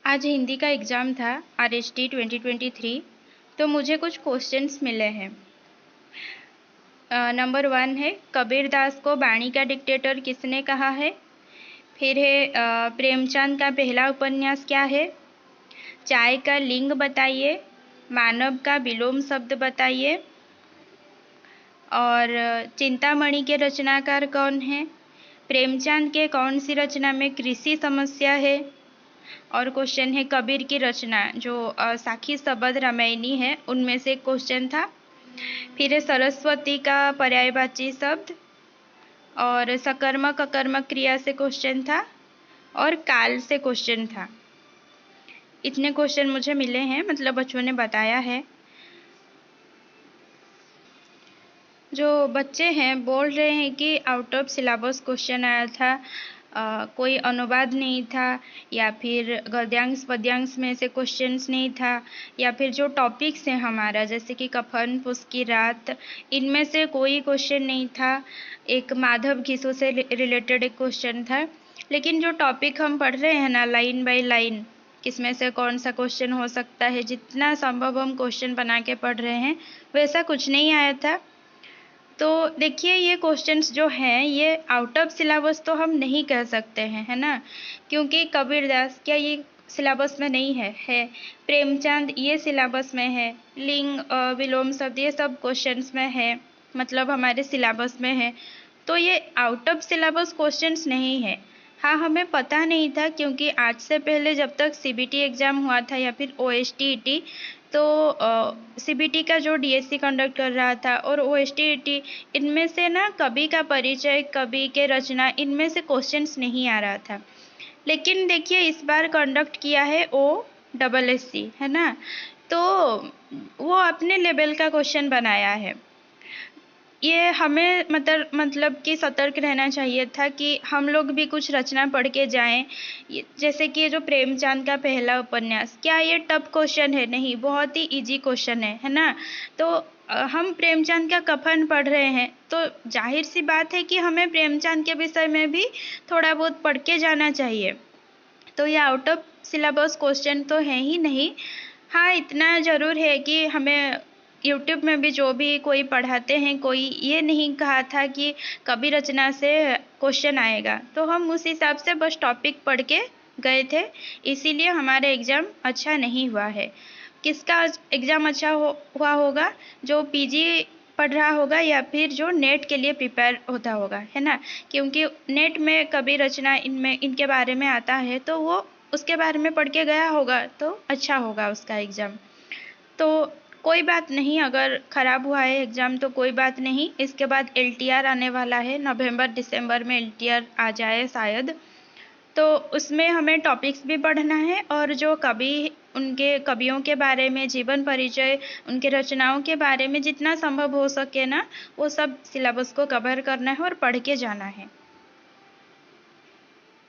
आज हिंदी का एग्ज़ाम था RHT 2023। तो मुझे कुछ क्वेश्चंस मिले हैं। नंबर 1 है, कबीरदास को बाणी का डिक्टेटर किसने कहा है। फिर है प्रेमचंद का पहला उपन्यास क्या है। चाय का लिंग बताइए। मानव का विलोम शब्द बताइए। और चिंतामणि के रचनाकार कौन है। प्रेमचंद के कौन सी रचना में कृषि समस्या है। और क्वेश्चन है कबीर की रचना जो साखी सबद रामायणी है उनमें से एक क्वेश्चन था। फिर है सरस्वती का पर्यायवाची शब्द। और सकर्मक अकर्मक क्रिया से क्वेश्चन था। और काल से क्वेश्चन था। इतने क्वेश्चन मुझे मिले हैं, मतलब बच्चों ने बताया है। जो बच्चे हैं बोल रहे हैं कि आउट ऑफ सिलेबस क्वेश्चन आया था, कोई अनुवाद नहीं था, या फिर गद्यांश पद्यांश में से क्वेश्चंस नहीं था, या फिर जो टॉपिक्स हैं हमारा जैसे कि कफन फूस की रात, इनमें से कोई क्वेश्चन नहीं था। एक माधव घीसू से रिलेटेड एक क्वेश्चन था। लेकिन जो टॉपिक हम पढ़ रहे हैं ना, लाइन बाय लाइन, किसमें से कौन सा क्वेश्चन हो सकता है, जितना संभव हम क्वेश्चन बना के पढ़ रहे हैं वैसा कुछ नहीं आया था। तो देखिए, ये क्वेश्चंस जो हैं ये आउट ऑफ सिलेबस तो हम नहीं कह सकते हैं, है ना, क्योंकि कबीरदास क्या ये सिलेबस में नहीं है। प्रेमचंद ये सिलेबस में है। लिंग विलोम शब्द ये सब क्वेश्चंस में है, मतलब हमारे सिलेबस में है। तो ये आउट ऑफ सिलेबस क्वेश्चंस नहीं है। हाँ, हमें पता नहीं था क्योंकि आज से पहले जब तक CBT एग्ज़ाम हुआ था या फिर OSTET, तो CBT का जो DSC कंडक्ट कर रहा था और OSTET, इनमें से ना कवि का परिचय, कवि के रचना, इनमें से क्वेश्चंस नहीं आ रहा था। लेकिन देखिए इस बार कंडक्ट किया है OSSC, है ना, तो वो अपने लेवल का क्वेश्चन बनाया है। ये हमें मतलब कि सतर्क रहना चाहिए था कि हम लोग भी कुछ रचना पढ़ के जाएं। जैसे कि ये जो प्रेमचंद का पहला उपन्यास, क्या ये टफ क्वेश्चन है? नहीं, बहुत ही इजी क्वेश्चन है ना। तो हम प्रेमचंद का कफन पढ़ रहे हैं तो जाहिर सी बात है कि हमें प्रेमचंद के विषय में भी थोड़ा बहुत पढ़ के जाना चाहिए। तो ये आउट ऑफ सिलेबस क्वेश्चन तो है ही नहीं। हाँ, इतना ज़रूर है कि हमें यूट्यूब में भी जो भी कोई पढ़ाते हैं, कोई ये नहीं कहा था कि कवि रचना से क्वेश्चन आएगा, तो हम उस हिसाब से बस टॉपिक पढ़ के गए थे, इसीलिए हमारा एग्ज़ाम अच्छा नहीं हुआ है। किसका एग्ज़ाम अच्छा हुआ होगा? जो PG पढ़ रहा होगा या फिर जो नेट के लिए प्रिपेयर होता होगा, है ना, क्योंकि नेट में कवि रचना इनके बारे में आता है तो वो उसके बारे में पढ़ के गया होगा तो अच्छा होगा उसका एग्ज़ाम। तो कोई बात नहीं, अगर ख़राब हुआ है एग्ज़ाम तो कोई बात नहीं। इसके बाद LTR आने वाला है, नवंबर दिसंबर में LTR आ जाए शायद, तो उसमें हमें टॉपिक्स भी पढ़ना है और जो कवि, उनके कवियों के बारे में जीवन परिचय, उनके रचनाओं के बारे में जितना संभव हो सके ना, वो सब सिलेबस को कवर करना है और पढ़ के जाना है।